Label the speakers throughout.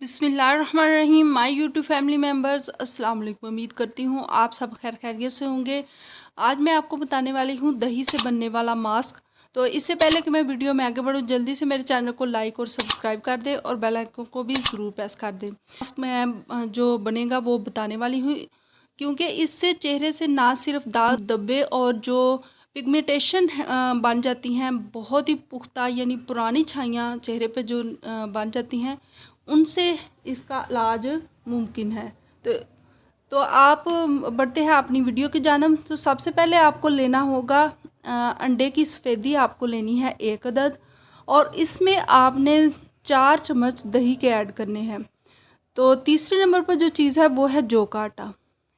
Speaker 1: बिस्मिल्लाहिर्रहमानिर्रहीम। My YouTube family members, अस्सलाम वालेकुम। उम्मीद करती हूँ आप सब खैरियत से होंगे। आज मैं आपको बताने वाली हूँ दही से बनने वाला मास्क। तो इससे पहले कि मैं वीडियो में आगे बढ़ूँ, जल्दी से मेरे चैनल को लाइक और सब्सक्राइब कर दें और बेल आइकन को भी ज़रूर प्रेस कर दें। मास्क मैं जो बनेगा वो बताने वाली हूँ, क्योंकि इससे चेहरे से ना सिर्फ दाग धब्बे और जो पिगमेंटेशन बन जाती हैं, बहुत ही पुख्ता यानी पुरानी छाइयाँ चेहरे पे जो बन जाती हैं, उनसे इसका इलाज मुमकिन है। तो आप बढ़ते हैं अपनी वीडियो की जानब। तो सबसे पहले आपको लेना होगा अंडे की सफ़ेदी आपको लेनी है 1 अदद, और इसमें आपने 4 चम्मच दही के ऐड करने हैं। तो तीसरे नंबर पर जो चीज़ है वो है जौ का आटा।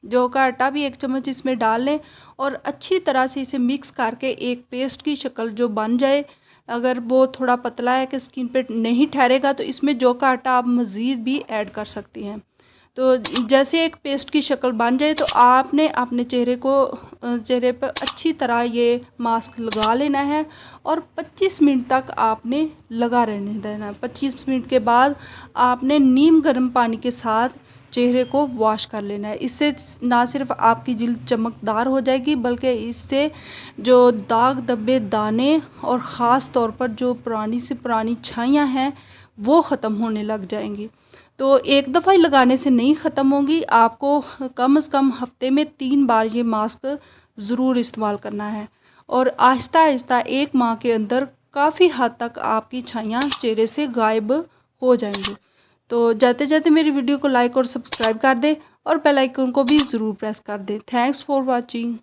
Speaker 1: जौ का आटा भी 1 चम्मच इसमें डाल लें और अच्छी तरह से इसे मिक्स करके एक पेस्ट की शक्ल जो बन जाए। अगर वो थोड़ा पतला है कि स्किन पे नहीं ठहरेगा तो इसमें जौ का आटा आप मज़ीद भी ऐड कर सकती हैं। तो जैसे एक पेस्ट की शक्ल बन जाए तो आपने अपने चेहरे पर अच्छी तरह ये मास्क लगा लेना है और 25 मिनट तक आपने लगा रहने देना है। 25 मिनट के बाद आपने नीम गर्म पानी के साथ चेहरे को वॉश कर लेना है। इससे ना सिर्फ आपकी जिल्द चमकदार हो जाएगी, बल्कि इससे जो दाग धब्बे दाने और ख़ास तौर पर जो पुरानी से पुरानी छाइयाँ हैं वो ख़त्म होने लग जाएंगी। तो एक दफ़ा ही लगाने से नहीं ख़त्म होंगी, आपको कम से कम हफ्ते में 3 बार ये मास्क ज़रूर इस्तेमाल करना है और आहिस्ता आहिस्ता 1 माह के अंदर काफ़ी हद तक आपकी छाइयाँ चेहरे से गायब हो जाएंगी। तो जाते जाते मेरी वीडियो को लाइक और सब्सक्राइब कर दें और बेल आइकन को भी ज़रूर प्रेस कर दें। Thanks for watching.